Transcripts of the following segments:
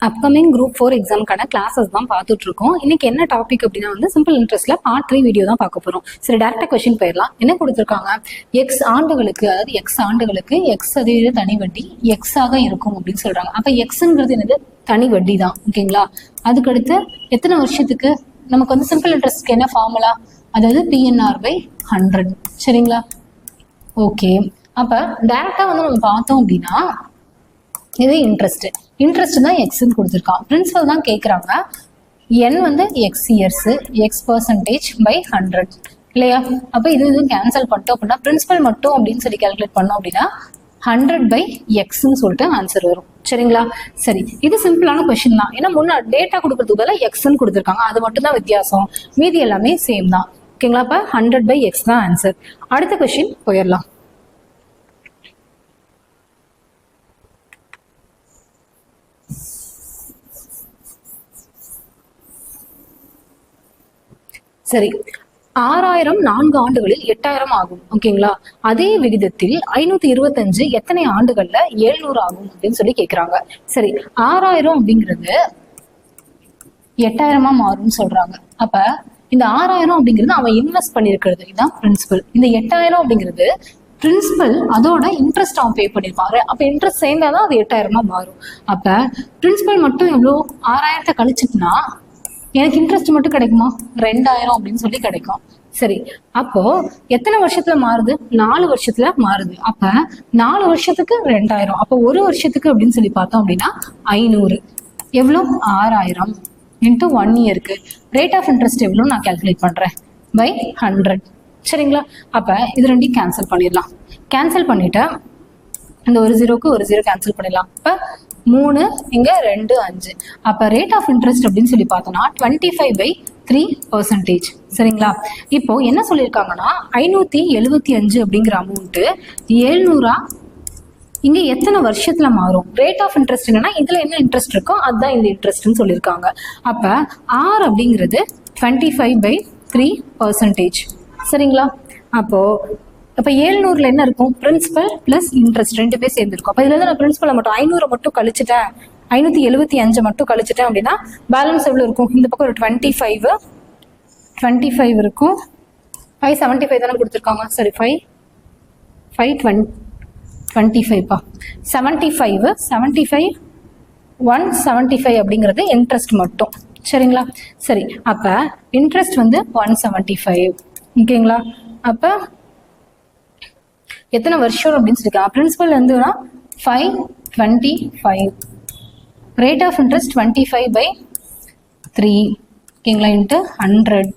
Upcoming group 4 எக்ஸாமுக்கான classes தான் பார்த்துட்டு இருக்கோம். இன்னைக்கு என்ன டாபிக் அப்படின்னா வந்து சிம்பிள் இன்ட்ரெஸ்ட்ல பார்ட் 3 வீடியோ தான் பார்க்க போறோம். சரி, டேரக்டா கொஸ்டின் போயிடலாம். என்ன கொடுத்துருக்காங்க? எக்ஸ் ஆண்டுகளுக்கு, அதாவது எக்ஸ் ஆண்டுகளுக்கு எக்ஸ் சதவீத தனி வட்டி எக்ஸ் ஆக இருக்கும் அப்படின்னு சொல்றாங்க. அப்ப எக்ஸ்ங்கிறது என்னது? தனி வட்டி தான். ஓகேங்களா? அதுக்கடுத்து எத்தனை வருஷத்துக்கு? நமக்கு வந்து சிம்பிள் இன்ட்ரெஸ்ட்க்கு என்ன ஃபார்முலா? அதாவது PNR/100. சரிங்களா? ஓகே, அப்ப டைரக்டா வந்து நம்ம பார்த்தோம் அப்படின்னா இது இன்ட்ரெஸ்ட் தான் எக்ஸ்ன்னு கொடுத்துருக்கான். பிரின்சிபல் தான் கேட்குறாங்க. என் வந்து x years, x percentage by 100 இல்லையா? அப்போ இது கேன்சல் பண்ணிட்டோம் அப்படின்னா பிரின்சிபல் மட்டும் அப்படின்னு சொல்லி கால்குலேட் பண்ணோம் அப்படின்னா 100/xன்னு சொல்லிட்டு ஆன்சர் வரும். சரிங்களா? சரி, இது சிம்பிளான கொஸ்டின் தான். ஏன்னா முன்னாடி டேட்டா கொடுக்கறதுக்கு பதிலாக எக்ஸ்ன்னு கொடுத்துருக்காங்க. அது மட்டும் தான் வித்தியாசம், மீதி எல்லாமே சேம் தான். ஓகேங்களா? அப்போ 100/x தான் ஆன்சர். அடுத்த கொஸ்டின் போயிடலாம். சரி, 6000 4 ஆண்டுகளில் 8000 ஆகும். ஓகேங்களா? அதே விகிதத்தில் 525 எத்தனை ஆண்டுகள்ல 700 ஆகும் அப்படின்னு சொல்லி கேக்குறாங்க. சரி, 6000 அப்படிங்கிறது 8000 மாறும்னு சொல்றாங்க. அப்ப இந்த 6000 அப்படிங்கிறது அவன் இன்வெஸ்ட் பண்ணிருக்கிறது, இதுதான் பிரின்சிபல். இந்த 8000 அப்படிங்கிறது பிரின்சிபல், அதோட இன்ட்ரெஸ்ட் அவன் பே பண்ணிருப்பாரு. அப்ப இன்ட்ரெஸ்ட் சேர்ந்தாதான் அது 8000 மாறும். அப்ப பிரின்சிபல் மட்டும் எவ்வளோ? 6000 கழிச்சுட்டுனா எனக்கு இன்ட்ரெஸ்ட் மட்டும் கிடைக்குமா? 2000 அப்படின்னு சொல்லி கிடைக்கும். சரி, அப்போ எத்தனை வருஷத்துல மாறுது? 4 வருஷத்துல மாறுது. அப்ப 4 வருஷத்துக்கு 2000. அப்போ ஒரு வருஷத்துக்கு அப்படின்னு சொல்லி பார்த்தோம் அப்படின்னா 500. எவ்வளோ? 6000 இன்ட்டு 1 இயருக்கு. ரேட் ஆஃப் இன்ட்ரெஸ்ட் எவ்வளோ நான் கால்குலேட் பண்றேன்? பை 100. சரிங்களா? அப்ப இது ரெண்டையும் கேன்சல் பண்ணிடலாம். கேன்சல் பண்ணிட்டு இந்த ஒரு ஜீரோக்கு ஒரு ஜீரோ கேன்சல் பண்ணிடலாம். இப்போ 3 இங்க 2 5. அப்ப ரேட் ஆஃப் இன்ட்ரெஸ்ட் அப்படின்னு சொல்லி பார்த்தோம்னா 25/3%. சரிங்களா? இப்போ என்ன சொல்லியிருக்காங்கன்னா 575 அப்படிங்கிற அமௌண்ட் 700 இங்க எத்தனை வருஷத்துல மாறும்? ரேட் ஆஃப் இன்ட்ரெஸ்ட் என்னன்னா இதுல என்ன இன்ட்ரெஸ்ட் இருக்கோ அதுதான் இந்த இன்ட்ரெஸ்ட்னு சொல்லியிருக்காங்க. அப்ப R அப்படிங்கிறது 25/3%. சரிங்களா? அப்போ 700ல என்ன இருக்கும்? பிரின்சிபல் பிளஸ் இன்ட்ரெஸ்ட் ரெண்டு பேர் சேர்ந்துருக்கும். அப்போ இதுல இருந்து நான் பிரின்சிபலை மட்டும் 500 மட்டும் கழிச்சுட்டேன், 575 மட்டும் கழிச்சுட்டேன் அப்படின்னா பேலன்ஸ் எவ்வளவு இருக்கும்? இந்த பக்கம் ஒரு 25 இருக்கும். 575 தானே கொடுத்துருக்காங்க. சரி, 525பா. 75 175 அப்படிங்கிறது இன்ட்ரெஸ்ட் மட்டும். சரிங்களா? சரி, அப்ப இன்ட்ரெஸ்ட் வந்து 175. ஓகேங்களா? அப்ப எத்தனை வருஷம் அப்படின்னு சொல்லியிருக்காங்க? பிரின்சிபல் இருந்துன்னா 525. Rate of interest 25/3. ஓகேங்களா? இன்ட்டு 100.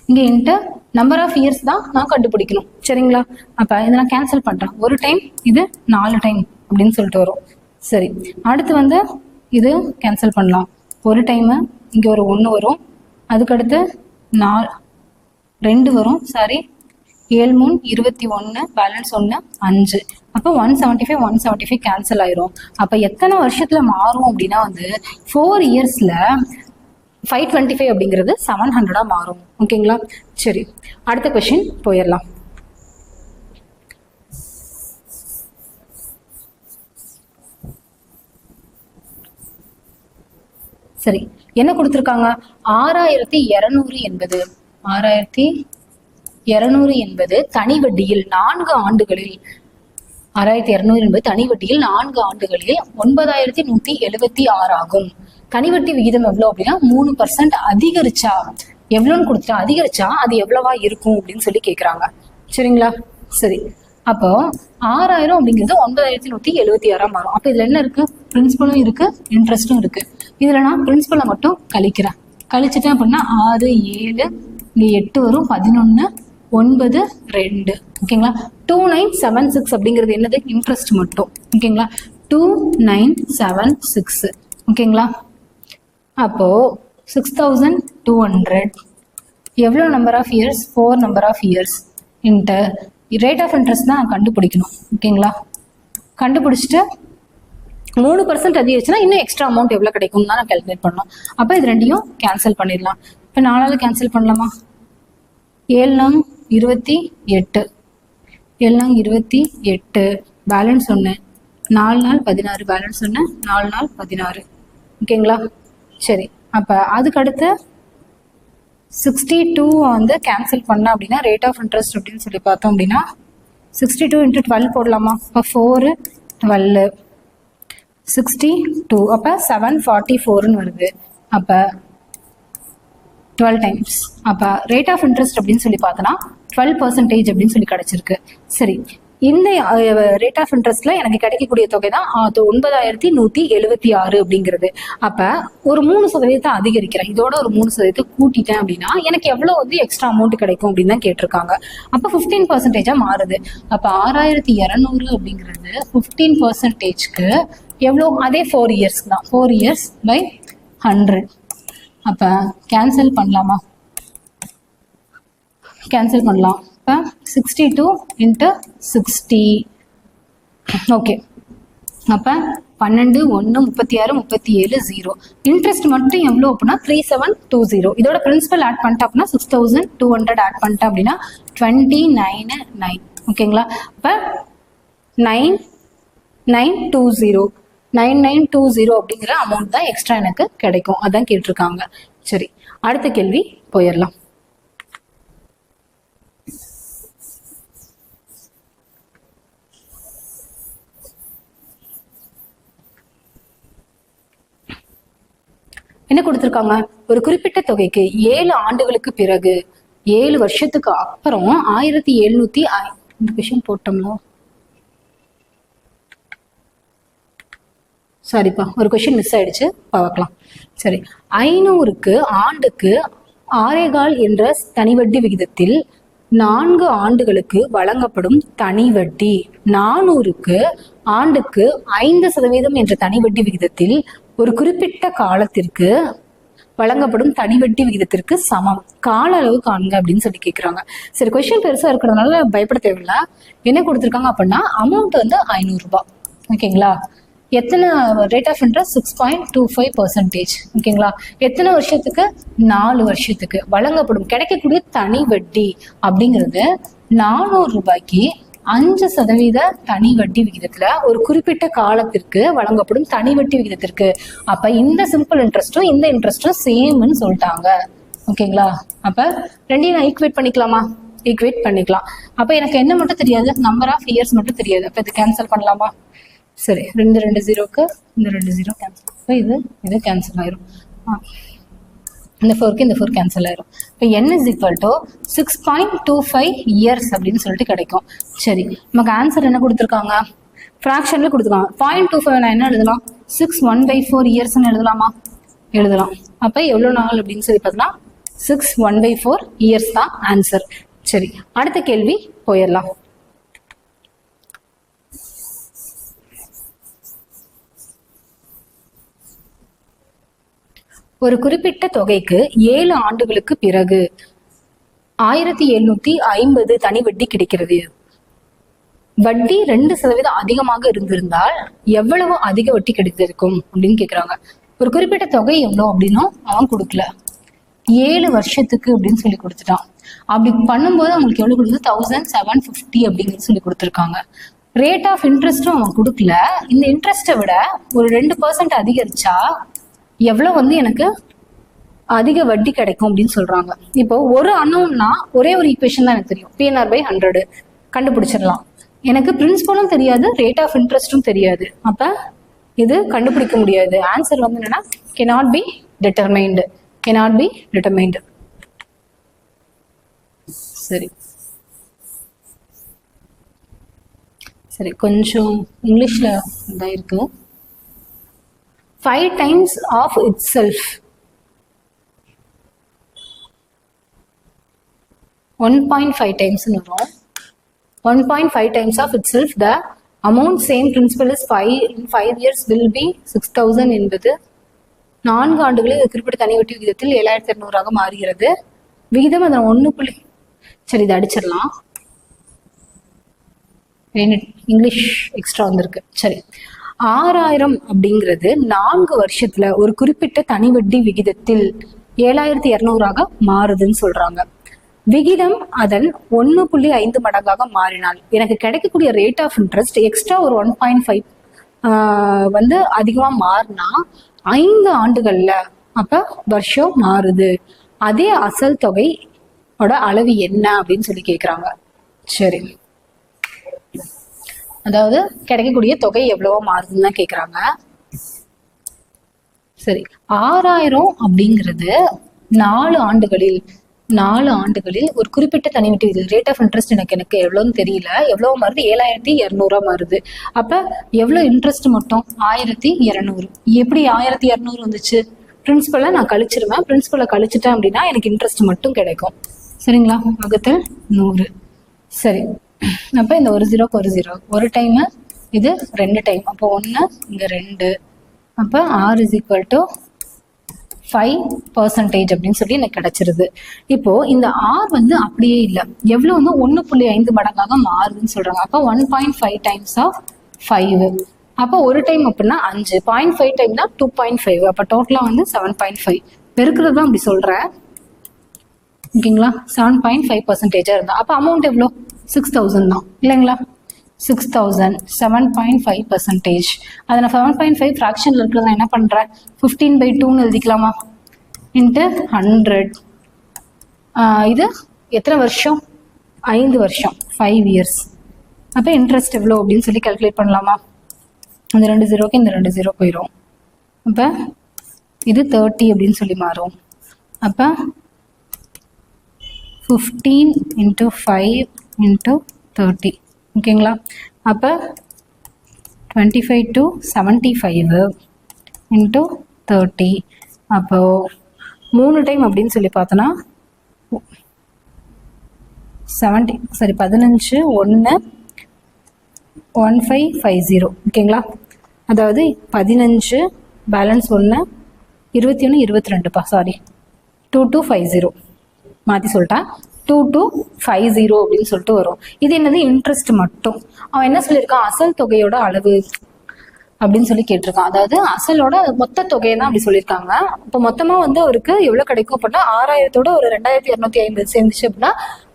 இங்கே இன்ட்டு நம்பர் ஆஃப் இயர்ஸ் தான் நான் கண்டுபிடிக்கணும். சரிங்களா? அப்போ இதை நான் கேன்சல் பண்ணுறேன். ஒரு டைம், இது 4 டைம் அப்படின்னு சொல்லிட்டு வரும். சரி, அடுத்து வந்து இது கேன்சல் பண்ணலாம். ஒரு டைமு இங்கே ஒரு 1 வரும். அதுக்கடுத்து 2 வரும். Sorry, 7 3 21, balance 1 5. அப்போ 175 கேன்சல் ஆயிரும். அப்போ எத்தனை வருஷத்துல மாறும் அப்படின்னா வந்து 4 இயர்ஸ்ல 525 அப்படிங்கிறது 700 மாறும். ஓகேங்களா? சரி, அடுத்த கொஸ்டின் போயிடலாம். சரி, என்ன கொடுத்துருக்காங்க? 6200 என்பது தனி வட்டியில் 4 ஆண்டுகளில் 6200 என்பது தனி வட்டியில் 4 ஆண்டுகளில் 9176 ஆகும். தனி வட்டி விகிதம் எவ்வளவு அப்படின்னா 3% அதிகரிச்சா எவ்வளோன்னு கொடுத்துட்டா, அதிகரிச்சா அது எவ்வளவா இருக்கும் அப்படின்னு சொல்லி கேட்குறாங்க. சரிங்களா? சரி, அப்போ 6000 அப்படிங்கிறது 9176 மாறும். அப்போ இதுல என்ன இருக்கு? பிரின்சிபலும் இருக்கு, இன்ட்ரெஸ்டும் இருக்கு. இதுல நான் பிரின்சிபலை மட்டும் கழிக்கிறேன். கழிச்சுட்டேன் அப்படின்னா 6 7 இங்க 8 வரும், 11 9 2. ஓகேங்களா? 2976 அப்படிங்கிறது என்னது? இன்ட்ரெஸ்ட் மட்டும். ஓகேங்களா? 2976. ஓகேங்களா? அப்போ 6200 எவ்வளோ number of years? 4 number of years into rate of interest தான் கண்டுபிடிக்கணும். ஓகேங்களா? கண்டுபிடிச்சிட்டு 3% அதிகரிச்சுன்னா இன்னும் எக்ஸ்ட்ரா அமௌண்ட் எவ்வளோ கிடைக்கும் தான் நான் கால்குலேட் பண்ணணும். அப்போ இது ரெண்டையும் கேன்சல் பண்ணிடலாம். இப்போ 4ஆல் கேன்சல் பண்ணலாமா? 7 28, 7 28, பேலன்ஸ் 1, 4 4 16, பேலன்ஸ் 1, 4 4 16. ஓகேங்களா? சரி, அப்போ அதுக்கடுத்து 62 வந்து கேன்சல் பண்ண அப்படின்னா ரேட் ஆஃப் இன்ட்ரெஸ்ட் அப்படின்னு சொல்லி பார்த்தோம் அப்படின்னா 62 × 12 போடலாமா? அப்போ 4 12 62, அப்போ 744ன்னு வருது. அப்போ 12 டைம்ஸ். அப்போ ரேட் ஆஃப் இன்ட்ரெஸ்ட் அப்படின்னு சொல்லி பார்த்தோன்னா 12% அப்படின்னு சொல்லி கிடைச்சிருக்கு. சரி, இந்த ரேட் ஆஃப் இன்ட்ரெஸ்ட்ல எனக்கு கிடைக்கக்கூடிய தொகை தான் 9176 அப்படிங்கிறது. அப்ப ஒரு 3% அதிகரிக்கிறேன், இதோட ஒரு 3% கூட்டிட்டேன் அப்படின்னா எனக்கு எவ்வளவு வந்து எக்ஸ்ட்ரா அமௌண்ட் கிடைக்கும் அப்படின்னு தான் கேட்டிருக்காங்க. அப்ப 15% மாறுது. அப்ப 6200 அப்படிங்கிறது 15%க்கு எவ்வளோ? அதே 4 இயர்ஸ் தான். 4 இயர்ஸ் பை 100. அப்ப கேன்சல் பண்ணலாமா? கேன்சல் பண்ணலாம். இப்போ 62 × 60. ஓகே, அப்போ 12 1 36 37 0. இன்ட்ரெஸ்ட் மட்டும் எவ்வளோ அப்படின்னா 3720. இதோட பிரின்சிபல் ஆட் பண்ணிட்டேன் அப்படின்னா 6200 ஆட் பண்ணிட்டேன் அப்படின்னா 299. ஓகேங்களா? இப்போ 9920 அப்படிங்கிற அமௌண்ட் தான் எக்ஸ்ட்ரா எனக்கு கிடைக்கும். அதான் கேட்டிருக்காங்க. சரி, அடுத்த கேள்வி போயிடலாம். என்ன கொடுத்திருக்காங்க? ஒரு குறிப்பிட்ட தொகைக்கு 7 ஆண்டுகளுக்கு பிறகு 7 வருஷத்துக்கு அப்புறம் 1700 போட்டோம்னா, சாரிப்பா, ஒரு கொஸ்டின் மிஸ் ஆயிடுச்சு, பார்க்கலாம். சரி, 500க்கு ஆண்டுக்கு 6.25 என்ற தனிவட்டி விகிதத்தில் 4 ஆண்டுகளுக்கு வழங்கப்படும் தனி வட்டி 400க்கு ஆண்டுக்கு 5% என்ற தனி வட்டி விகிதத்தில் ஒரு குறிப்பிட்ட காலத்திற்கு வழங்கப்படும் தனி வட்டி விகிதத்திற்கு சமம். கால அளவு காண்க அப்படின்னு சொல்லி கேட்குறாங்க. சரி, கொஸ்டின் பெருசா இருக்கிறதுனால பயப்பட தேவையில்லை. என்ன கொடுத்துருக்காங்க அப்படின்னா அமௌண்ட் வந்து 500 ரூபாய். ஓகேங்களா? எத்தனை ரேட் ஆஃப் இன்ட்ரெஸ்ட்? 6.25%. ஓகேங்களா? எத்தனை வருஷத்துக்கு? 4 வருஷத்துக்கு வழங்கப்படும் கிடைக்கக்கூடிய தனி வட்டி அப்படிங்கிறது 400 ரூபாய்க்கு 5% தனி வட்டி விகிதத்துல ஒரு குறிப்பிட்ட காலத்திற்கு வழங்கப்படும் தனி வட்டி விகிதத்திற்கு. அப்ப இந்த சிம்பிள் இன்ட்ரெஸ்டும் இந்த இன்ட்ரெஸ்டும் சேம்னு சொல்லிட்டாங்க. ஓகேங்களா? அப்ப ரெண்டையும் நான் ஈக்குவேட் பண்ணிக்கலாமா? ஈக்குவேட் பண்ணிக்கலாம். அப்ப எனக்கு என்ன மட்டும் தெரியாது? நம்பர் ஆஃப் இயர்ஸ் மட்டும் தெரியாது. அப்ப இது கேன்சல் பண்ணலாமா? சரி, 2 0க்கு இந்த 2 0 கேன்சல். இப்போ இது கேன்சல் ஆயிரும். இந்த 4க்கு இந்த 4 கேன்சல் ஆயிரும். இப்போ n = 6.25 இயர்ஸ் அப்படின்னு சொல்லிட்டு கிடைக்கும். சரி, நமக்கு ஆன்சர் என்ன கொடுத்துருக்காங்க? ஃப்ராக்ஷன்ல கொடுத்துருக்காங்க. 0.25 நான் என்ன எழுதலாம்? 6 1/4 இயர்ஸ்ன்னு எழுதலாமா? எழுதலாம். அப்போ எவ்வளோ நாள் அப்படின்னு சொல்லி பார்த்தோம்னா 6 1/4 இயர்ஸ் தான் ஆன்சர். சரி, அடுத்த கேள்வி போயிடலாம். ஒரு குறிப்பிட்ட தொகைக்கு 7 ஆண்டுகளுக்கு பிறகு 1750 தனி வட்டி கிடைக்கிறது. வட்டி 2% அதிகமாக இருந்திருந்தால் எவ்வளவு அதிக வட்டி கிடைத்திருக்கும் அப்படின்னு கேக்குறாங்க. ஒரு குறிப்பிட்ட தொகை எவ்வளவு அப்படின்னும் அவன் கொடுக்கல. 7 வருஷத்துக்கு அப்படின்னு சொல்லி கொடுத்துட்டான். அப்படி பண்ணும்போது அவங்களுக்கு எவ்வளவு கொடுக்குது? 1750 அப்படின்னு சொல்லி கொடுத்துருக்காங்க. ரேட் ஆஃப் இன்ட்ரெஸ்டும் அவன் கொடுக்கல. இந்த இன்ட்ரெஸ்ட்டை விட ஒரு 2% அதிகரிச்சா எவ்வளவு வந்து எனக்கு அதிக வட்டி கிடைக்கும் அப்படின்னு சொல்றாங்க. இப்போ ஒரு அன்னோன்னா ஒரே ஒரு ஈக்குவேஷன் தான் எனக்கு தெரியும், PNR/100 கண்டுபிடிச்சிடலாம். எனக்கு பிரின்சிபலும் தெரியாது, ரேட் ஆஃப் இன்ட்ரெஸ்டும் தெரியாது. அப்ப இது கண்டுபிடிக்க முடியாது. ஆன்சர் வந்து என்னன்னா cannot be determined. cannot be determined. சரி சரி, கொஞ்சம் இங்கிலீஷ்ல தான் இருக்கு. 5 times of itself. 1.5 times வரும். 1.5 times of itself. The amount same principal is 5 in 5 years will be 6000 என்பது 4 ஆண்டுகளில் குறிப்பிட்ட தனி வட்டி விகிதத்தில் 7200 மாறுகிறது. விகிதம் அதன் 1. சரி, இதை அடிச்சிடலாம். இங்கிலீஷ் எக்ஸ்ட்ரா வந்திருக்கு. சரி, 6000 அப்படிங்கிறது 4 வருஷத்துல ஒரு குறிப்பிட்ட தனி வட்டி விகிதத்தில் 7200 மாறுதுன்னு சொல்றாங்க. விகிதம் அதன் 1.5 மடங்காக மாறினால் எனக்கு கிடைக்கக்கூடிய ரேட் ஆஃப் இன்ட்ரெஸ்ட் எக்ஸ்ட்ரா ஒரு 1.5 வந்து அதிகமா மாறினா 5 ஆண்டுகள்ல அப்ப வருஷம் மாறுது. அதே அசல் தொகையோட அளவு என்ன அப்படின்னு சொல்லி கேக்குறாங்க. சரி, அதாவது கிடைக்கக்கூடிய தொகை எவ்வளவோ மாறுதுன்னு தான் கேக்குறாங்க. சரி, 6000 அப்படிங்கிறது 4 ஆண்டுகளில் ஒரு குறிப்பிட்ட தனி வட்டி ரேட் ஆஃப் இன்ட்ரெஸ்ட் எனக்கு எவ்வளோன்னு தெரியல, எவ்வளவு மாறுது, 7200 மாறுது. அப்ப எவ்வளவு இன்ட்ரெஸ்ட் மட்டும் 1200. எப்படி 1200 வந்துச்சு? பிரின்சிபலை நான் கழிச்சிருவேன். பிரின்சிபலை கழிச்சிட்டேன் அப்படின்னா எனக்கு இன்ட்ரெஸ்ட் மட்டும் கிடைக்கும். சரிங்களா? வகுத்தல் 100. சரி, அப்ப இந்த ஒரு ஜீரோக்கு ஒரு ஜீரோ, ஒரு டைம் இது 2 டைம், அப்போ 1 இங்க 2, அப்ப R is equal to 5% அப்படின்னு சொல்லி எனக்கு கிடைச்சிருது. இப்போ இந்த R வந்து அப்படியே இல்லை, எவ்வளவு வந்து 1.5 மடங்காக மாறுதுன்னு சொல்றாங்க. அப்போ 1.5 டைம்ஸ் ஆஃப் 5. அப்போ ஒரு டைம் அப்படின்னா 5, 0.5 டைம்னா 2.5, அப்போ டோட்டலா வந்து 7.5. பெருக்கிறது தான் அப்படி சொல்றேன். ஓகேங்களா? 7.5% இருந்தா அப்போ அமௌண்ட் எவ்வளோ? 6000 தான் இல்லைங்களா? 6000 7.5%. அதை நான் 7.5 ஃப்ராக்ஷன்ல இருக்கிறத என்ன பண்றேன், 15/2ன்னு எழுதிக்கலாமா? இன்ட்டு 100. இது எத்தனை வருஷம்? 5 வருஷம், 5 இயர்ஸ். அப்போ இன்ட்ரெஸ்ட் எவ்வளோ அப்படின்னு சொல்லி கால்குலேட் பண்ணலாமா? இந்த 2 ஜீரோக்கு இந்த 2 ஜீரோ போயிடும். அப்போ இது 30 அப்படின்னு சொல்லி மாறும். அப்போ 15 × 5 × 30. ஓகேங்களா? அப்போ 25 to 75 × 30. அப்போ 3 டைம் அப்படின்னு சொல்லி பார்த்தோன்னா 15 1 1550. ஓகேங்களா? அதாவது 15 பேலன்ஸ் 1 21 22பா, சாரி 2250 மாற்றி சொல்லிட்டேன். 2250 அப்படின்னு சொல்லிட்டு வரும். இது என்னது? இன்ட்ரெஸ்ட் மட்டும். அவன் என்ன சொல்லியிருக்கான்? அசல் தொகையோட அளவு அப்படின்னு சொல்லி கேட்டிருக்கான். அதாவது அசலோட மொத்த தொகையை தான் அப்படி சொல்லியிருக்காங்க. இப்போ மொத்தமா வந்து அவருக்கு எவ்வளவு கிடைக்கும் அப்படின்னா 6000தோட ஒரு 2250 சேர்ந்துச்சு அப்படின்னா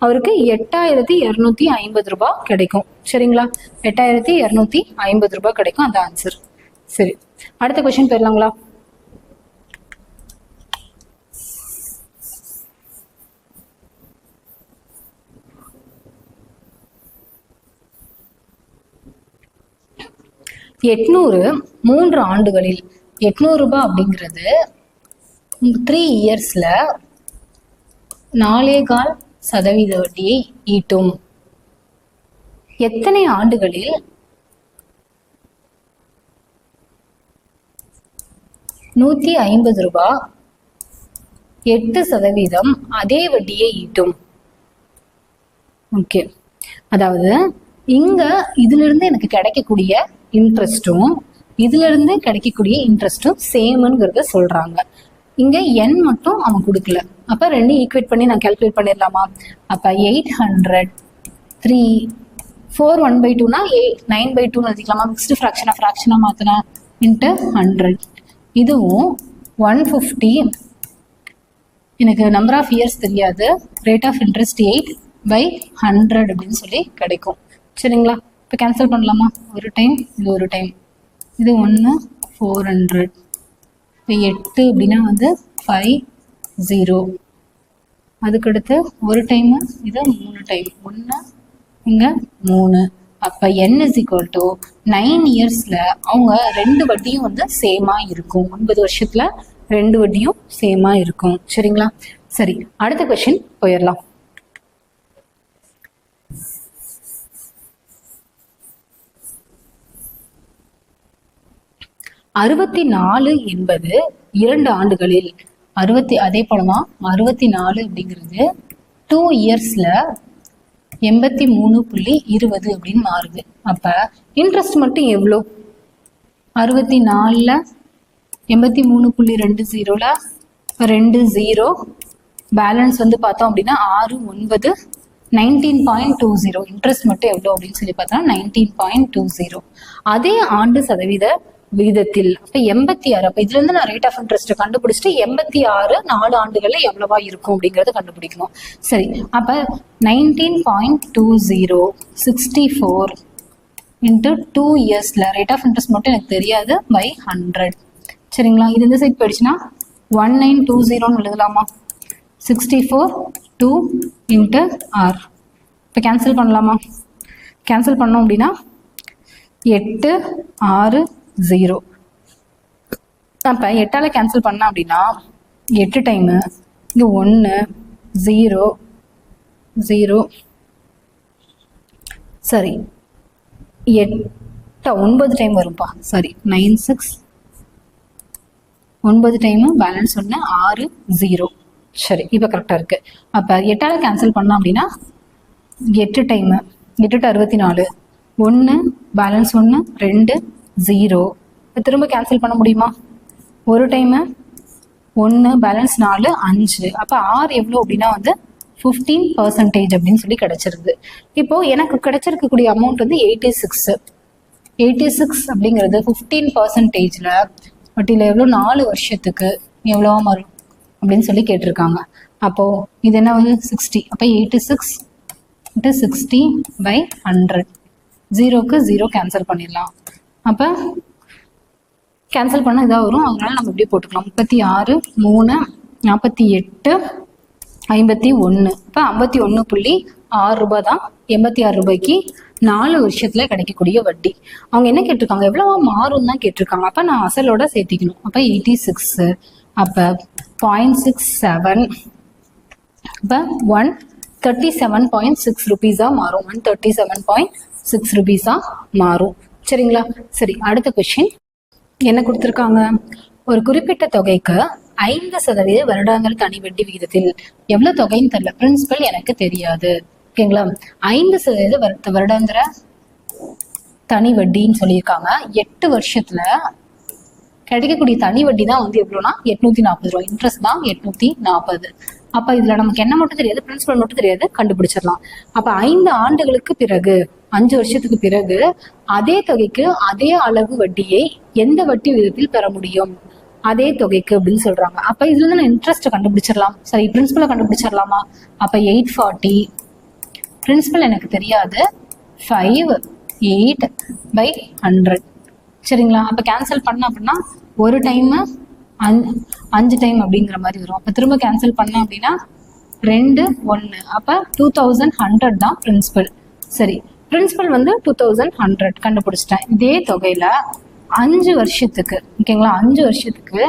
அவருக்கு 8250 ரூபாய் கிடைக்கும். சரிங்களா? 8250 ரூபாய் கிடைக்கும். அந்த ஆன்சர். சரி, அடுத்த கொஸ்டின் போயிடலாங்களா? எட்நூறு 3 ஆண்டுகளில் 800 ரூபாய் அப்படிங்கிறது 3 இயர்ஸ்ல 4.25% வட்டியை ஈட்டும். எத்தனை ஆண்டுகளில் 150 ரூபாய் 8% அதே வட்டியை ஈட்டும்? ஓகே, அதாவது இங்க இதுல இருந்து எனக்கு கிடைக்கக்கூடிய இன்ட்ரெஸ்டும் இதுல இருந்து கிடைக்கக்கூடிய இன்ட்ரெஸ்டும் சேம்ங்கிறத சொல்றாங்க. இங்க n மட்டும் அவன் கொடுக்கல. அப்ப 2 ஈக்குவேட் பண்ணி நான் கால்குலேட் பண்ணிடலாமா? அப்ப 800 3 4 1/2னா 9/2 எழுதிக்கலாமா? மிக்ஸ்டு ஃப்ராக்ஷனா மாத்தினா இன்ட்டு 100. இதுவும் 150. எனக்கு நம்பர் ஆஃப் இயர்ஸ் தெரியாது. ரேட் ஆஃப் இன்ட்ரெஸ்ட் 8/100 அப்படின்னு சொல்லி கிடைக்கும். சரிங்களா? இப்போ கேன்சல் பண்ணலாமா? ஒரு டைம், இது ஒரு டைம், இது 1 400. இப்போ 8 அப்படின்னா வந்து 50. அதுக்கடுத்து ஒரு டைமு, இது 3 டைம், 1 இங்கே 3. அப்போ n is equal to 9 இயர்ஸில் அவங்க 2 வட்டியும் வந்து சேமாக இருக்கும். 9 வருஷத்தில் 2 வட்டியும் சேமாக இருக்கும். சரிங்களா? சரி, அடுத்த கொஸ்டின் போயிடலாம். 64 என்பது 2 ஆண்டுகளில் அதே போலதான் 64 அப்படிங்கிறது 2 இயர்ஸ்ல 83.20 அப்படின்னு மாறுது. அப்ப இன்ட்ரெஸ்ட் மட்டும் எவ்வளோ? 64ல 83.20ல 2 0 பேலன்ஸ் வந்து பார்த்தோம் அப்படின்னா 6 9 19.20. இன்ட்ரெஸ்ட் மட்டும் எவ்வளோ அப்படின்னு சொல்லி பார்த்தா 19.20. அதே ஆண்டு சதவீத விகிதத்தில் அப்ப 86. அப்ப இதுல இருந்து நான் ரேட் ஆஃப் இன்ட்ரெஸ்ட் கண்டுபிடிச்சிட்டு 86 4 ஆண்டுகள்ல எவ்வளவா இருக்கும் அப்படிங்கறத கண்டுபிடிக்கணும். சரி, அப்ப 19.20 64 இன்ட்டு 2 இயர்ஸில் ரேட் ஆஃப் இன்ட்ரெஸ்ட் மட்டும் எனக்கு தெரியாது பை 100. சரிங்களா? இது இந்த சைட் போயிடுச்சுன்னா 1920 எழுதலாமா? 64 2 இன்ட்டு R. இப்போ கேன்சல் பண்ணலாமா? கேன்சல் பண்ணோம் அப்படின்னா 8 6 0. அப்போ 8ஆல் கேன்சல் பண்ண அப்படின்னா 8 டைமு இங்கே 1 0 0. சரி 9 டைம் வரும்பா. சரி 9 6 9 டைமு பேலன்ஸ் 1 6 0. சரி இப்போ கரெக்டாக இருக்குது. அப்போ 8ஆல் கேன்சல் பண்ணோம் அப்படின்னா 8 டைமு 8 64 1 பேலன்ஸ் 1 2 0. இப்போ திரும்ப கேன்சல் பண்ண முடியுமா? ஒரு டைமு 1 பேலன்ஸ் 4 5. அப்போ ஆர் எவ்வளோ அப்படின்னா வந்து 15% அப்படின்னு சொல்லி கிடைச்சிருது. இப்போ எனக்கு கிடைச்சிருக்கக்கூடிய அமௌண்ட் வந்து 86 அப்படிங்கிறது 15%ல வட்டியில் எவ்வளோ 4 வருஷத்துக்கு எவ்வளோ மாறும் அப்படின்னு சொல்லி கேட்டிருக்காங்க. அப்போ இது என்ன வந்து 60. அப்போ 86 × 60 / 100. 0க்கு 0 கேன்சல் பண்ணிடலாம். அப்போ கேன்சல் பண்ண இதாக வரும். அதனால நம்ம இப்படியே போட்டுக்கலாம். 36 3 48 51. இப்போ 51.6 ரூபாய் தான் 86 ரூபாய்க்கு 4 வருஷத்துல கிடைக்கக்கூடிய வட்டி. அவங்க என்ன கேட்டிருக்காங்க? எவ்வளவா மாறும் தான் கேட்டிருக்காங்க. அப்போ நான் அசலோட சேர்த்திக்கணும். அப்போ 86. அப்போ 0.67. அப்போ 137.6 ருபீஸாக மாறும். 137.6 ருபீஸாக மாறும். சரிங்களா? சரி, அடுத்த கொஸ்டின் என்ன கொடுத்துருக்காங்க? ஒரு குறிப்பிட்ட தொகைக்கு 5% வருடாந்திர தனி வட்டி விகிதத்தில் எவ்வளவு தொகைன்னு தெரியல, பிரின்சிபல் எனக்கு தெரியாது. ஓகேங்களா? 5% வருடாந்திர தனி வட்டின்னு சொல்லியிருக்காங்க. 8 வருஷத்துல கிடைக்கக்கூடிய தனி வட்டி தான் வந்து எவ்வளோனா 840 ரூபாய். இன்ட்ரெஸ்ட் தான் 840. அப்ப இதுல நமக்கு என்ன மட்டும் தெரியாது, பிரின்சிபல் மட்டும் தெரியாது, கண்டுபிடிச்சிடலாம். அப்ப 5 ஆண்டுகளுக்கு பிறகு 5 வருஷத்துக்கு பிறகு அதே தொகைக்கு அதே அளவு வட்டியை எந்த வட்டி விகிதத்தில் பெற முடியும்? அதே தொகைக்கு அப்படின்னு சொல்றாங்க. அப்ப இதுல இருந்து நான் இன்ட்ரெஸ்ட் கண்டுபிடிச்சிடலாம். சரி, பிரின்சிபலை கண்டுபிடிச்சிடலாமா? அப்ப 840 பிரின்சிபல் எனக்கு தெரியாது, 5 8/100. சரிங்களா? அப்ப கேன்சல் பண்ண அப்படின்னா ஒரு டைம் 5 டைம் அப்படிங்கிற மாதிரி வரும். அப்ப திரும்ப கேன்சல் பண்ண அப்படின்னா 2 1. அப்ப 2100 தான் பிரின்சிபல். சரி, பிரின்சிபல் வந்து 2100 கண்டுபிடிச்சிட்டேன். இதே தொகையில 5 வருஷத்துக்கு, ஓகேங்களா, 5 வருஷத்துக்கு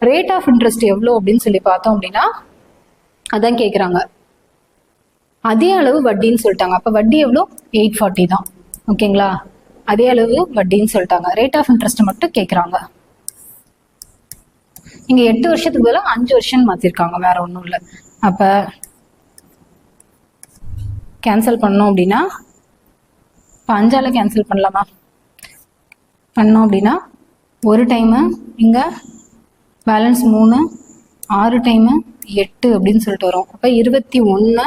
ரேட் ஆஃப் இன்ட்ரெஸ்ட் எவ்வளோ அப்படின்னு சொல்லி பார்த்தோம் அப்படின்னா அதான் கேட்குறாங்க. அதே அளவு வட்டின்னு சொல்லிட்டாங்க. அப்போ வட்டி எவ்வளோ? 840 தான். ஓகேங்களா? அதே அளவு வட்டின்னு சொல்லிட்டாங்க. ரேட் ஆஃப் இன்ட்ரெஸ்ட் மட்டும் கேட்குறாங்க. இங்க 8 வருஷத்துக்கு பதிலாக 5 வருஷம் மாத்திருக்காங்க, வேற ஒன்றும் இல்லை. அப்ப கேன்சல் பண்ணோம் அப்படின்னா 5ஆல கேன்சல் பண்ணலாமா? பண்ணோம் அப்படின்னா ஒரு டைமு இங்க பேலன்ஸ் 3 6 டைமு 8 அப்படின்னு சொல்லிட்டு வரும். அப்ப 21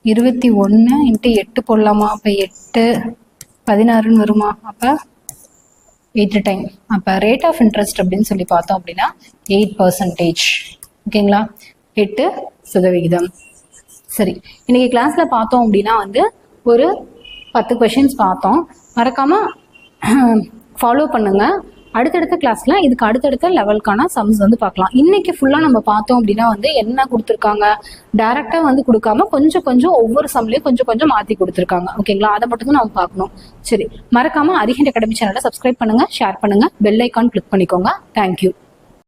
× 8 போடலாமா? அப்ப 8 16ன்னு வருமா? அப்ப 8 டைம். அப்ப ரேட் ஆஃப் இன்ட்ரெஸ்ட் அப்படின்னு சொல்லி பார்த்தோம் அப்படின்னா 8%. ஓகேங்களா? 8%. சரி, இன்னைக்கு கிளாஸ்ல பார்த்தோம் அப்படின்னா வந்து ஒரு 10 கொஸ்டின்ஸ் பார்த்தோம். மறக்காம ஃபாலோ பண்ணுங்க. அடுத்தடுத்த கிளாஸ்ல இதுக்கு அடுத்தடுத்த லெவலுக்கான சம்ஸ் வந்து பார்க்கலாம். இன்னைக்கு ஃபுல்லா நம்ம பார்த்தோம் அப்படின்னா வந்து என்ன கொடுத்துருக்காங்க, டைரக்டா வந்து கொடுக்காம கொஞ்சம் கொஞ்சம் ஒவ்வொரு சம்லயும் கொஞ்சம் கொஞ்சம் மாத்தி கொடுத்துருக்காங்க. ஓகேங்களா? அதை மட்டும் தான் நம்ம பார்க்கணும். சரி, மறக்காம அரிஹண்ட் அகாடமி சேனலை சப்ஸ்கிரைப் பண்ணுங்க, ஷேர் பண்ணுங்க, பெல் ஐக்கான் கிளிக் பண்ணிக்கோங்க. தேங்க்யூ.